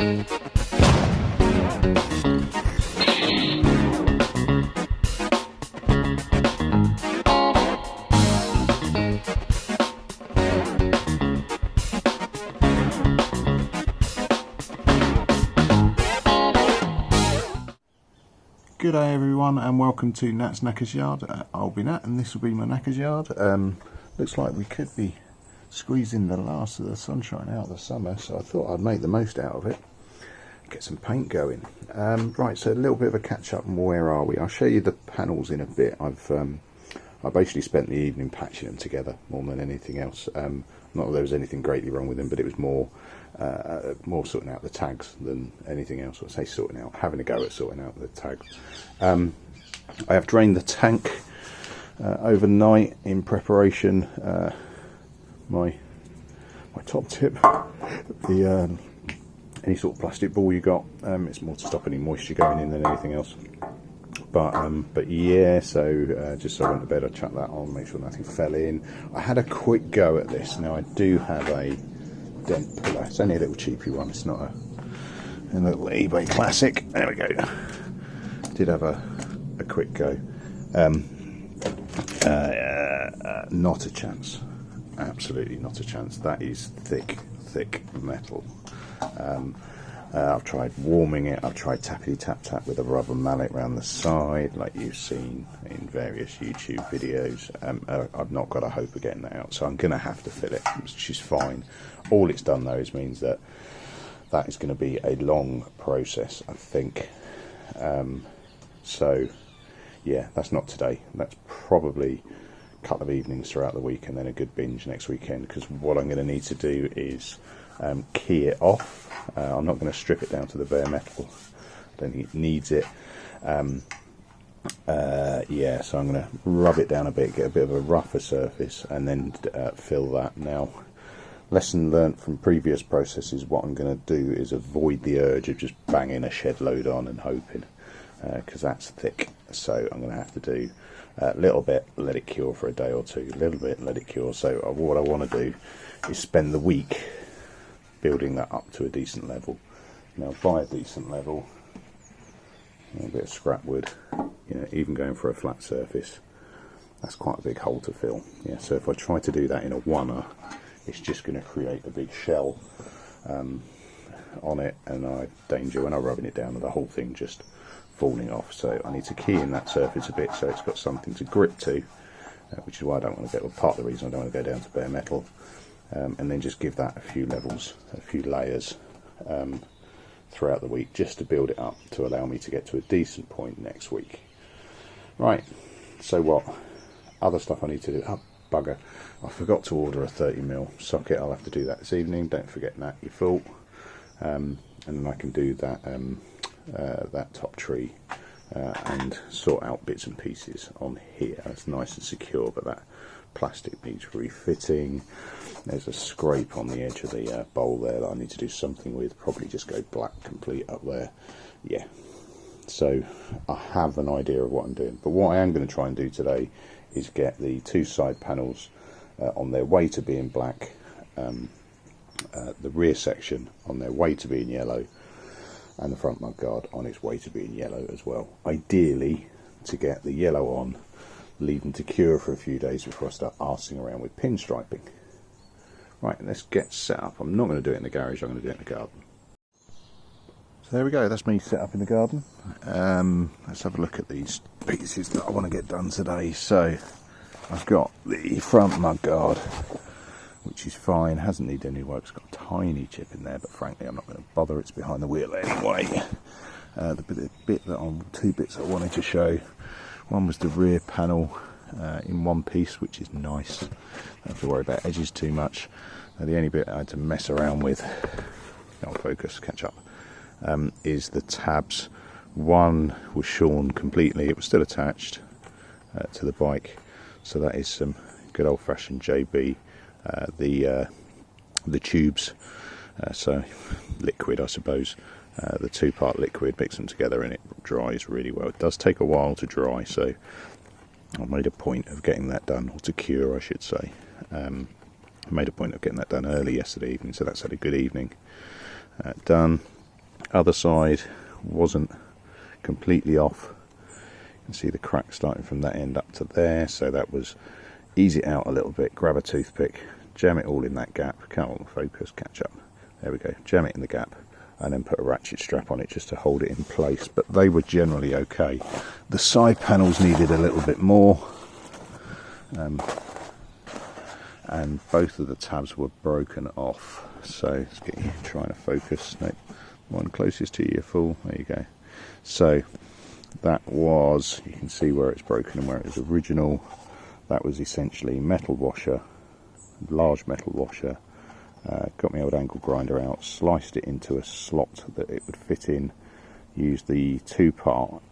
Good day everyone, and welcome to Nat's Knackers Yard. I'll be Nat and this will be my Knackers Yard. Looks like we could be squeezing the last of the sunshine out of the summer, so I thought I'd make the most out of it. Get some paint going. Right, so a little bit of a catch up on where are we. I'll show you the panels in a bit. I basically spent the evening patching them together more than anything else. Not that there was anything greatly wrong with them, but it was more sorting out the tags than anything else. I say sorting out, having a go at sorting out the tags. I have drained the tank overnight in preparation. My top tip, any sort of plastic ball you got, it's more to stop any moisture going in than anything else. But yeah, so just so I went to bed, I chucked that on, make sure nothing fell in. I had a quick go at this. Now I do have a dent puller. It's only a little cheapy one. It's not a little eBay classic. There we go. Did have a quick go. Not a chance. Absolutely not a chance. That is thick metal. I've tried warming it. I've tried tappity tap tap with a rubber mallet around the side, like you've seen in various YouTube videos. I've not got a hope of getting that out, so I'm going to have to fill it, which is fine. All it's done though is means that is going to be a long process, I think. So yeah, that's not today. That's probably a couple of evenings throughout the week, and then a good binge next weekend. Because what I'm going to need to do is key it off. I'm not going to strip it down to the bare metal. I don't think it needs it. Yeah, so I'm going to rub it down a bit, get a bit of a rougher surface, and then fill that. Now, lesson learnt from previous processes, what I'm going to do is avoid the urge of just banging a shed load on and hoping, because that's thick. So I'm going to have to do a little bit, let it cure for a day or two, a little bit, let it cure. So what I want to do is spend the week building that up to a decent level. Now, by a decent level, a bit of scrap wood, you know, even going for a flat surface, that's quite a big hole to fill. Yeah, so if I try to do that in a one-er, it's just going to create a big shell on it, and I danger when I'm rubbing it down of the whole thing just falling off. So I need to key in that surface a bit so it's got something to grip to, which is why I don't want to go, well, part of the reason I don't want to go down to bare metal. And then just give that a few levels, a few layers throughout the week, just to build it up to allow me to get to a decent point next week. Right, so what other stuff I need to do? Oh, bugger, I forgot to order a 30mm socket. I'll have to do that this evening. Don't forget that, your fault. And then I can do that that top tree and sort out bits and pieces on here. It's nice and secure, but that plastic needs refitting. There's a scrape on the edge of the bowl there that I need to do something with. Probably just go black complete up there. Yeah, so I have an idea of what I'm doing, but what I am going to try and do today is get the two side panels on their way to being black, the rear section on their way to being yellow, and the front mudguard on its way to being yellow as well. Ideally to get the yellow on, leave them to cure for a few days before I start arsing around with pinstriping. Right, let's get set up. I'm not going to do it in the garage, I'm going to do it in the garden. So there we go, that's me set up in the garden. Let's have a look at these pieces that I want to get done today. So I've got the front mudguard, which is fine, hasn't needed any work. It's got a tiny chip in there, but frankly I'm not going to bother, it's behind the wheel anyway. Two bits I wanted to show. One was the rear panel in one piece, which is nice. Don't have to worry about edges too much. The only bit I had to mess around with, I'll focus, catch up, is the tabs. One was shorn completely, it was still attached to the bike, so that is some good old-fashioned JB. The tubes, so liquid I suppose, the two-part liquid, mix them together and it dries really well. It does take a while to dry, so I made a point of getting that done, or to cure I should say. I made a point of getting that done early yesterday evening, so that's had a good evening done. Other side wasn't completely off. You can see the crack starting from that end up to there, so that was ease it out a little bit, grab a toothpick, jam it all in that gap, can't focus, catch up, there we go, jam it in the gap, and then put a ratchet strap on it just to hold it in place. But they were generally okay. The side panels needed a little bit more, and both of the tabs were broken off. So let's get you trying to focus. No, one closest to you, full, there you go. So that was, you can see where it's broken and where it was original. That was essentially metal washer, large metal washer. Got my old angle grinder out, sliced it into a slot that it would fit in, used the 2-part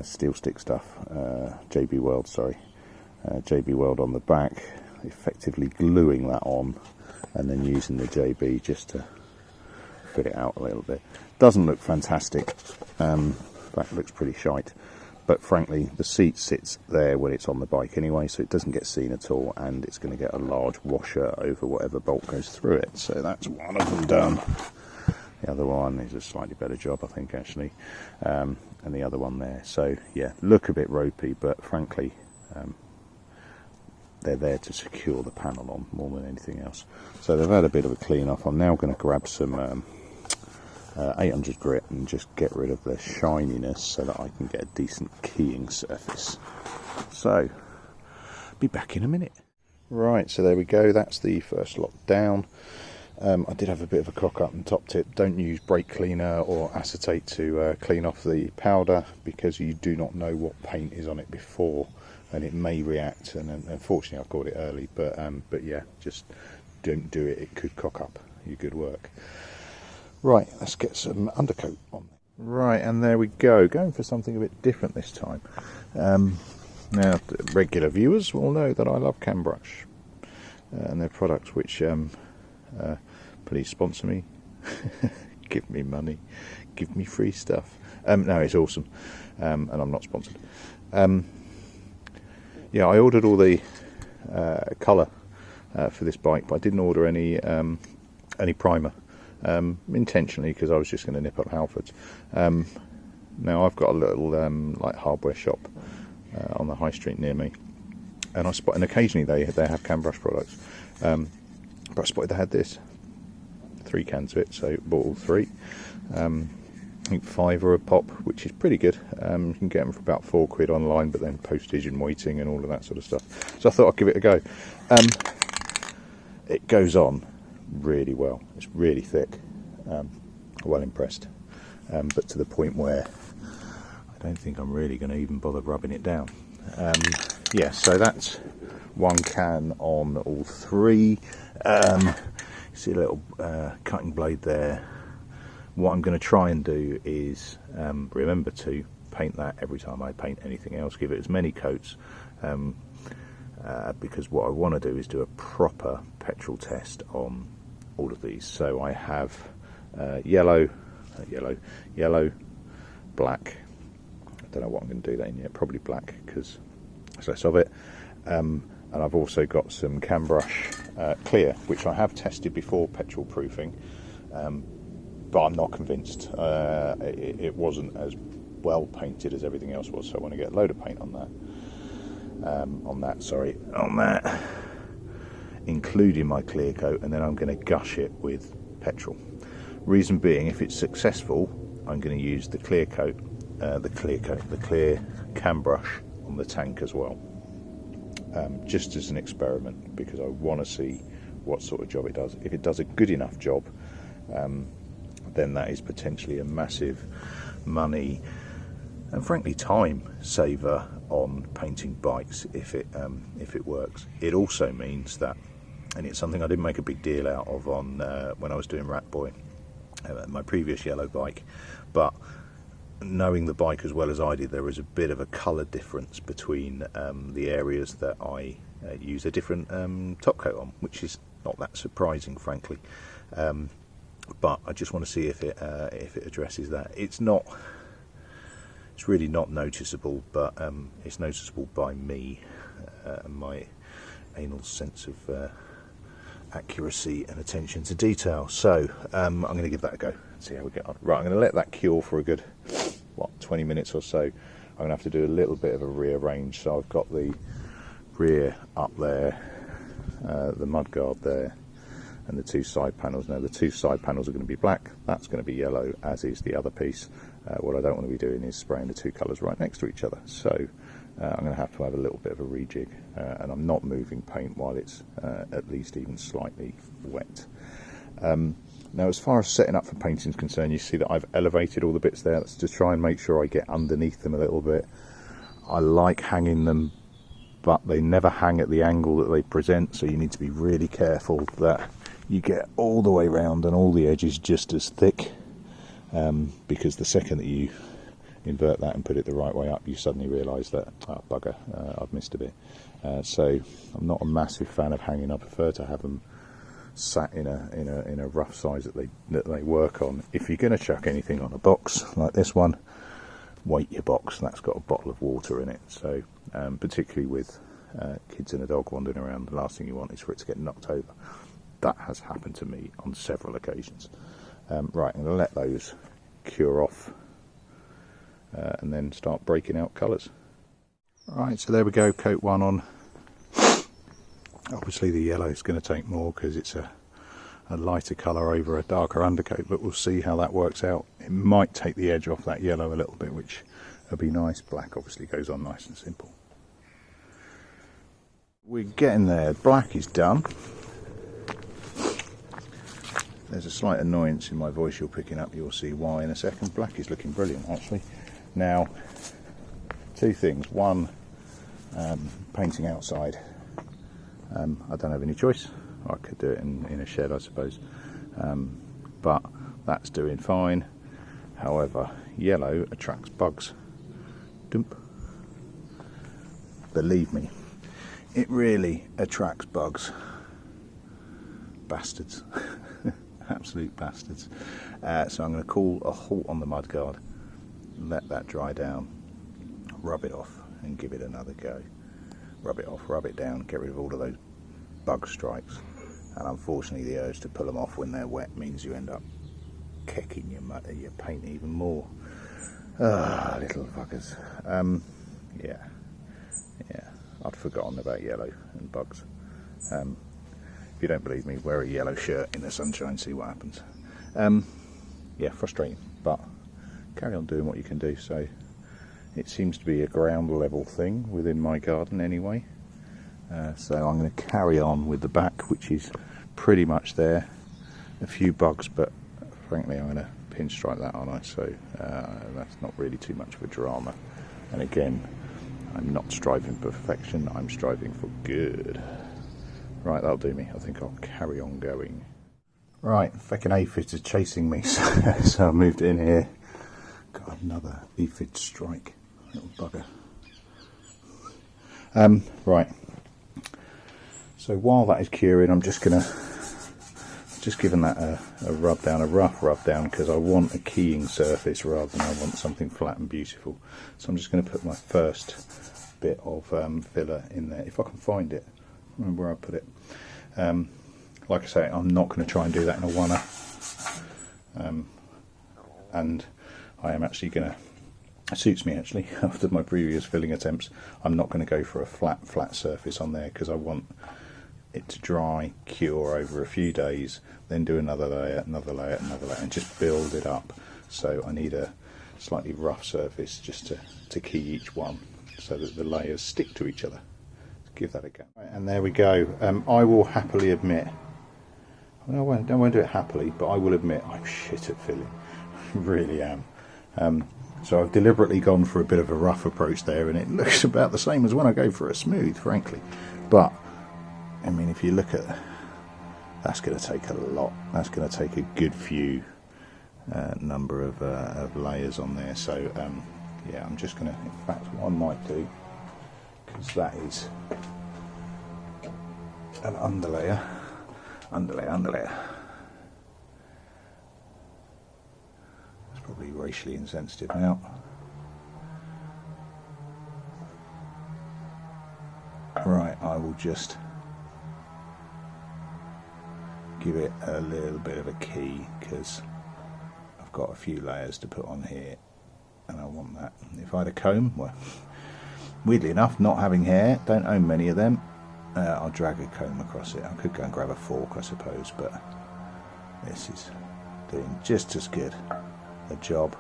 steel stick stuff, JB Weld, sorry, JB Weld on the back, effectively gluing that on, and then using the JB just to fit it out a little bit. Doesn't look fantastic, in fact it looks pretty shite. But frankly, the seat sits there when it's on the bike anyway, so it doesn't get seen at all, and it's going to get a large washer over whatever bolt goes through it. So that's one of them done. The other one is a slightly better job, I think, actually, and the other one there. So yeah, look a bit ropey, but frankly, they're there to secure the panel on more than anything else. So they've had a bit of a clean off. I'm now going to grab some 800 grit and just get rid of the shininess so that I can get a decent keying surface. So, be back in a minute. Right, so there we go, that's the first lot down. I did have a bit of a cock up and top tip. Don't use brake cleaner or acetate to clean off the powder, because you do not know what paint is on it before, and it may react. And unfortunately I caught it early, but yeah, just don't do it, it could cock up your good work. Right, let's get some undercoat on. Right, and there we go, going for something a bit different this time. Now, regular viewers will know that I love CamBrush and their products, which please sponsor me, give me money, give me free stuff. No, it's awesome, and I'm not sponsored. Yeah, I ordered all the colour for this bike, but I didn't order any primer. Intentionally, because I was just going to nip up Halfords. Now I've got a little like hardware shop on the high street near me, and and occasionally they have CamBrush products, but I spotted they had this, 3 cans of it, so bought all 3. I think £5 a pop, which is pretty good. You can get them for about £4 online, but then postage and waiting and all of that sort of stuff. So I thought I'd give it a go. It goes on really well. It's really thick. Well impressed, but to the point where I don't think I'm really going to even bother rubbing it down. Yeah, so that's 1 can on all 3. You see a little cutting blade there. What I'm going to try and do is remember to paint that every time I paint anything else, give it as many coats, because what I want to do is do a proper petrol test on all of these. So I have yellow, black. I don't know what I'm going to do that in yet, probably black because there's less of it. And I've also got some CamBrush clear, which I have tested before petrol proofing, but I'm not convinced. It wasn't as well painted as everything else was, so I want to get a load of paint on that. Including my clear coat, and then I'm going to gush it with petrol. Reason being, if it's successful, I'm going to use the clear coat, the clear CamBrush on the tank as well, just as an experiment, because I want to see what sort of job it does. If it does a good enough job, then that is potentially a massive money and frankly time saver on painting bikes if it works. It also means that, and it's something I didn't make a big deal out of on when I was doing Rat Boy, my previous yellow bike, but knowing the bike as well as I did, there was a bit of a colour difference between the areas that I use a different top coat on, which is not that surprising, frankly. But I just want to see if it addresses that. It's really not noticeable, but it's noticeable by me and my anal sense of accuracy and attention to detail. So I'm going to give that a go and see how we get on. Right, I'm going to let that cure for a good 20 minutes or so. I'm going to have to do a little bit of a rearrange. So I've got the rear up there, the mudguard there, and the two side panels. Now the two side panels are going to be black, that's going to be yellow, as is the other piece. What I don't want to be doing is spraying the two colours right next to each other. So I'm going to have a little bit of a rejig, and I'm not moving paint while it's at least even slightly wet. Now as far as setting up for painting is concerned, you see that I've elevated all the bits there. That's to try and make sure I get underneath them a little bit. I like hanging them, but they never hang at the angle that they present, so you need to be really careful that you get all the way round and all the edges just as thick, because the second that you invert that and put it the right way up, you suddenly realise that, oh bugger, I've missed a bit. So I'm not a massive fan of hanging. I prefer to have them sat in a rough size that they work on. If you're going to chuck anything on a box like this one, weight your box. That's got a bottle of water in it. So particularly with kids and a dog wandering around, the last thing you want is for it to get knocked over. That has happened to me on several occasions. Right, I'm going to let those cure off and then start breaking out colours. Right, so there we go, coat one on. Obviously the yellow is going to take more because it's a lighter colour over a darker undercoat, but we'll see how that works out. It might take the edge off that yellow a little bit, which would be nice. Black obviously goes on nice and simple. We're getting there. Black is done. There's a slight annoyance in my voice you're picking up. You'll see why in a second. Black is looking brilliant actually. Now, two things. One, painting outside. I don't have any choice. I could do it in a shed, I suppose. But that's doing fine. However, yellow attracts bugs. Dump. Believe me, it really attracts bugs. Bastards. Absolute bastards. So I'm going to call a halt on the mudguard, let that dry down, rub it off and give it another go. Rub it off, rub it down, get rid of all of those bug strikes. And unfortunately the urge to pull them off when they're wet means you end up kicking your paint even more. Ah, little fuckers. Yeah, I'd forgotten about yellow and bugs. If you don't believe me, wear a yellow shirt in the sunshine, see what happens. Yeah, frustrating, but carry on doing what you can do. So it seems to be a ground level thing within my garden anyway. So I'm going to carry on with the back, which is pretty much there. A few bugs, but frankly I'm going to pinstripe that, aren't I? So that's not really too much of a drama. And again, I'm not striving for perfection, I'm striving for good. Right, that'll do me. I think I'll carry on going. Right, feckin' aphid is chasing me, so I moved in here. Got another aphid strike, little bugger. Right. So while that is curing, I'm just giving that a rub down, a rough rub down, because I want a keying surface rather than I want something flat and beautiful. So I'm just going to put my first bit of filler in there, if I can find it. I don't remember where I put it. Like I say, I'm not going to try and do that in a one-er. And I am actually going to, it suits me actually, after my previous filling attempts, I'm not going to go for a flat surface on there because I want it to dry, cure over a few days, then do another layer, and just build it up. So I need a slightly rough surface just to key each one so that the layers stick to each other. Give that a go. Right, and there we go. I will happily admit, I won't do it happily, but I will admit I'm shit at filling. I really am. So I've deliberately gone for a bit of a rough approach there, and it looks about the same as when I go for a smooth, frankly. But I mean, if you look at, that's going to take a lot. That's going to take a good few number of layers on there. So yeah, I'm just going to, in fact, what I might do, because that is an underlayer. It's probably racially insensitive now. Right, I will just give it a little bit of a key, because I've got a few layers to put on here and I want that. If I had a comb, well, weirdly enough, not having hair, don't own many of them, I'll drag a comb across it. I could go and grab a fork, I suppose, but this is doing just as good a job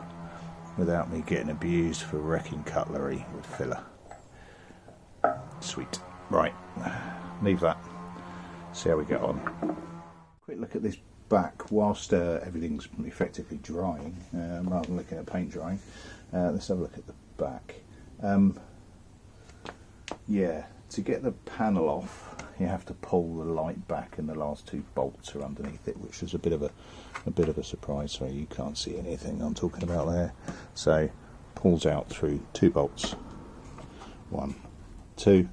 without me getting abused for wrecking cutlery with filler. Sweet. Right, leave that, see how we get on. Quick look at this back whilst everything's effectively drying, rather than looking at paint drying. Let's have a look at the back. Yeah, to get the panel off, you have to pull the light back, and the last two bolts are underneath it, which is a bit of a surprise. Sorry, you can't see anything I'm talking about there. So pulls out through two bolts, 1, 2,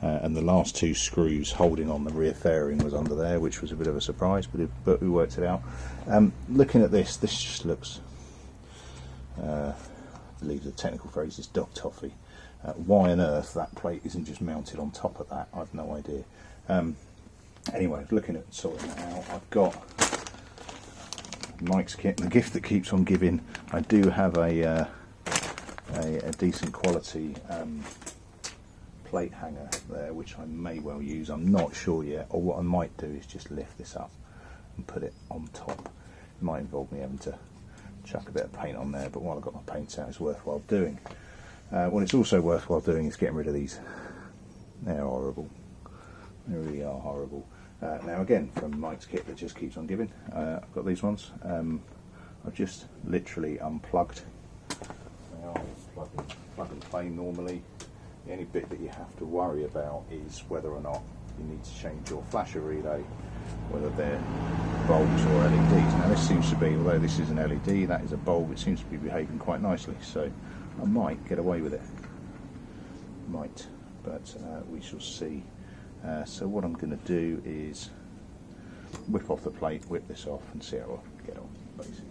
and the last two screws holding on the rear fairing was under there, which was a bit of a surprise, but we worked it out. Looking at this just looks, I believe the technical phrase is dog toffee. Why on earth that plate isn't just mounted on top of that, I've no idea. Anyway, looking at sorting that out, I've got Mike's kit, the gift that keeps on giving. I do have a decent quality plate hanger there, which I may well use. I'm not sure yet, or what I might do is just lift this up and put it on top. It might involve me having to chuck a bit of paint on there, but while I've got my paints out, it's worthwhile doing. What it's also worthwhile doing is getting rid of these. They're horrible. They really are horrible. Now again, from Mike's kit that just keeps on giving, I've got these ones. I've just literally unplugged. They are plug and play normally. The only bit that you have to worry about is whether or not you need to change your flasher relay, whether they're bulbs or LEDs. Now this seems to be, although this is an LED, that is a bulb, it seems to be behaving quite nicely, so I might get away with it. Might, but we shall see. So what I'm going to do is whip off the plate, whip this off, and see how I get on, basically.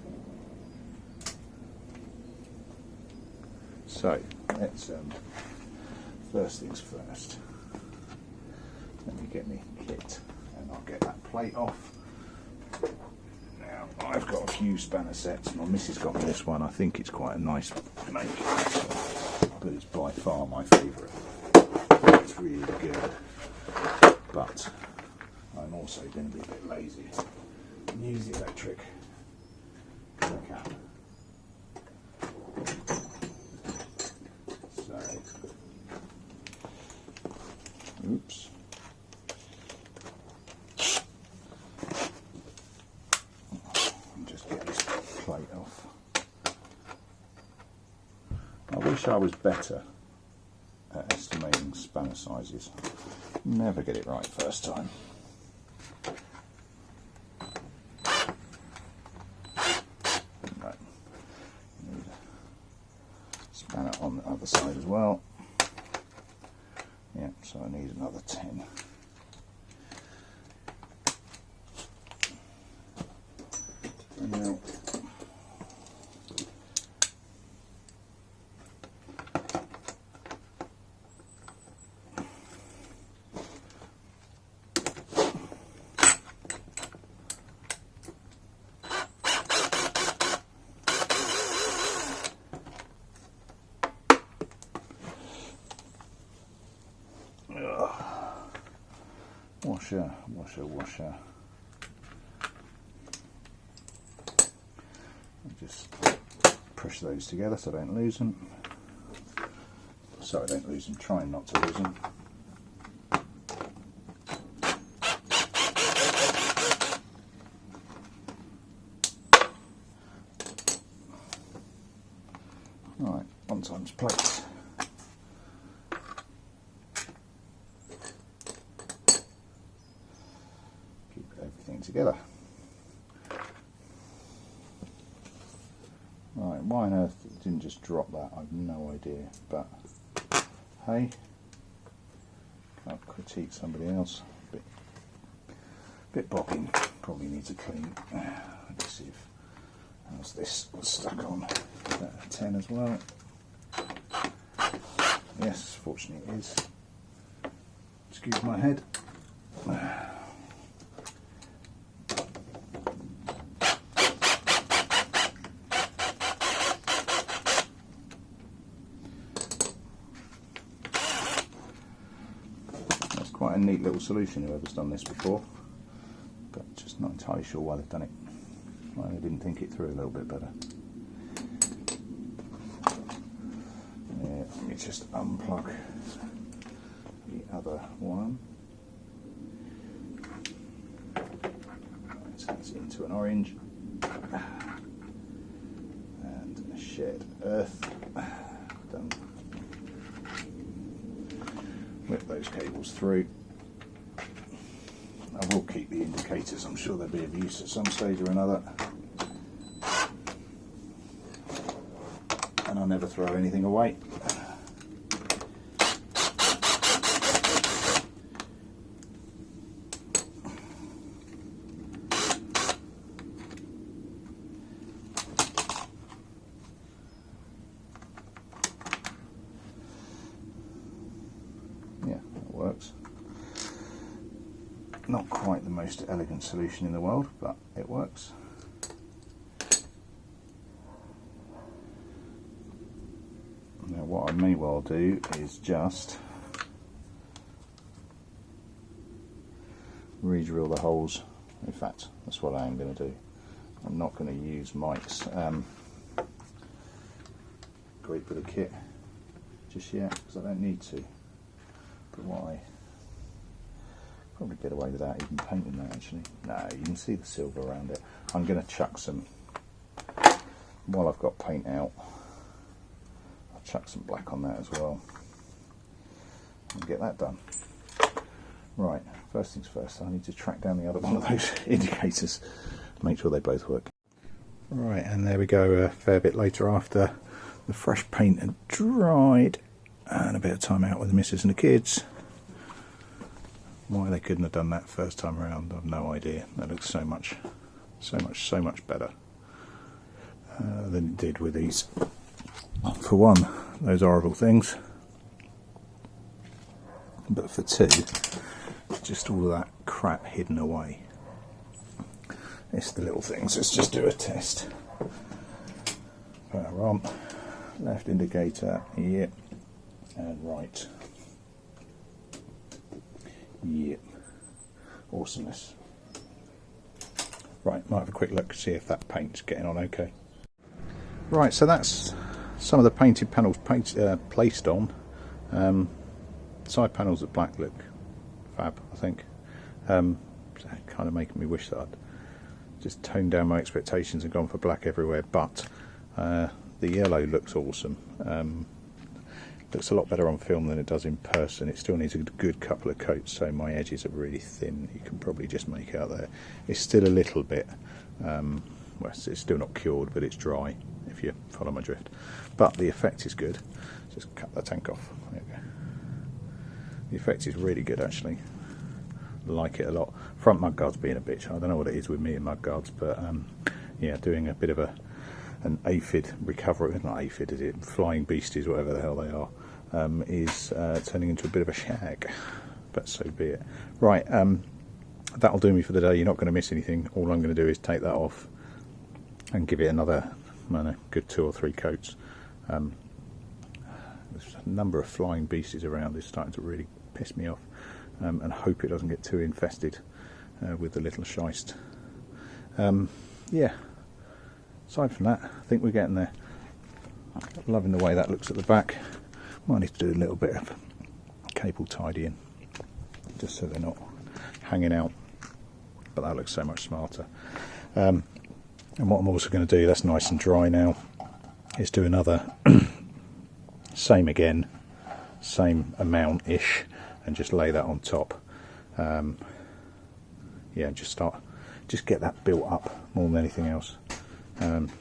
So let's first things first. Let me get me kit, and I'll get that plate off. Now I've got a few spanner sets. My missus got me this one. I think it's quite a nice make, but it's by far my favourite. It's really good, but I'm also going to be a bit lazy and use the electric clicker. So, oops. Just get this plate off. I wish I was better at estimating spanner sizes. Never get it right first time. Right. Need a spanner on the other side as well. Yeah, so I need another 10. And now washer. Just push those together so I don't lose them. Sorry, I don't lose them. Trying not to lose them. Right, 1 times plate. Keep everything together. Right, why on earth it didn't just drop that, I've no idea, but hey, can't critique somebody else. Bit bobbing, probably needs a clean. Let's see if how's this stuck on. Is that a 10 as well? Yes, fortunately it is. Excuse my head. quite a neat little solution, whoever's done this before, but just not entirely sure why they've done it. Why they didn't think it through a little bit better. Yeah, let me just unplug the other one. Let's get into an orange and a shared earth. Done. Whip those cables through. I will keep the indicators, I'm sure they'll be of use at some stage or another. And I'll never throw anything away. Yeah, that works. Not quite the most elegant solution in the world, but it works. Now what I may well do is just re-drill the holes. In fact, that's what I am going to do. I'm not going to use Mike's great bit of kit just yet, because I don't need to. But what I probably get away without even painting that, actually. No, you can see the silver around it. I'm going to chuck some, while I've got paint out, I'll chuck some black on that as well and get that done. Right, first things first, I need to track down the other one of those indicators, make sure they both work. Right, and there we go, a fair bit later after the fresh paint had dried and a bit of time out with the missus and the kids. Why they couldn't have done that first time around, I've no idea. That looks so much better than it did with these. For one, those horrible things, but for two, just all of that crap hidden away. It's the little things. Let's just do a test. Power on, left indicator, yep, and right. Yep, awesomeness. Right, might have a quick look, see if that paint's getting on okay. Right, so that's some of the painted panels placed on. Side panels at black look fab, I think. Kind of making me wish that I'd just toned down my expectations and gone for black everywhere, but the yellow looks awesome. Looks a lot better on film than it does in person. It still needs a good couple of coats, so my edges are really thin. You can probably just make out there. It's still a little bit, well, it's still not cured, but it's dry, if you follow my drift. But the effect is good. Just cut the tank off. There you go. The effect is really good, actually. Like it a lot. Front mudguards being a bitch. I don't know what it is with me and mudguards, but yeah, doing a bit of an aphid recovery, not aphid, is it? Flying beasties, whatever the hell they are, is turning into a bit of a shag. But so be it. Right, that'll do me for the day. You're not going to miss anything. All I'm going to do is take that off and give it another, I don't know, good 2 or 3 coats. There's a number of flying beasties around. It's starting to really piss me off, and hope it doesn't get too infested with the little shist. Yeah. Aside from that, I think we're getting there. Loving the way that looks at the back. Might need to do a little bit of cable tidying, just so they're not hanging out. But that looks so much smarter. And what I'm also going to do, that's nice and dry now, is do another same again, same amount-ish, and just lay that on top. Yeah, just get that built up more than anything else. And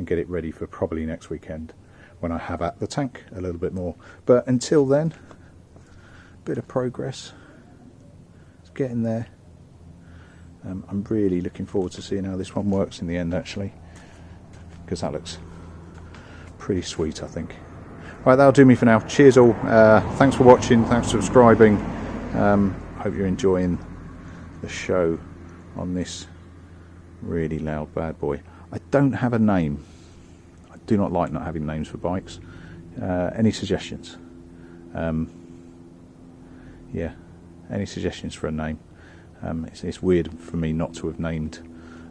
get it ready for probably next weekend when I have at the tank a little bit more. But until then, bit of progress. It's getting there. I'm really looking forward to seeing how this one works in the end, actually, because that looks pretty sweet, I think. Right, that'll do me for now. Cheers all. Thanks for watching. Thanks for subscribing. Hope you're enjoying the show on this really loud bad boy. I don't have a name. I do not like not having names for bikes. Any suggestions? yeah, any suggestions for a name? It's weird for me not to have named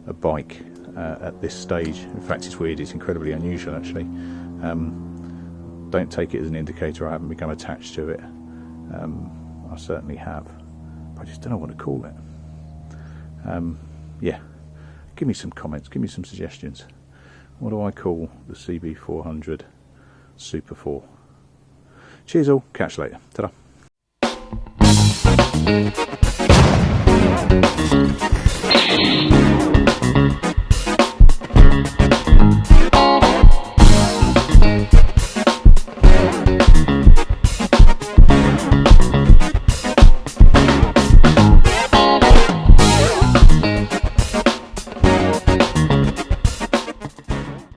a bike at this stage. In fact, it's weird, it's incredibly unusual actually. Don't take it as an indicator I haven't become attached to it. I certainly have. I just don't know what to call it. Yeah, give me some comments, give me some suggestions. What do I call the CB400 Super Four? Cheers all, catch you later. Ta-da.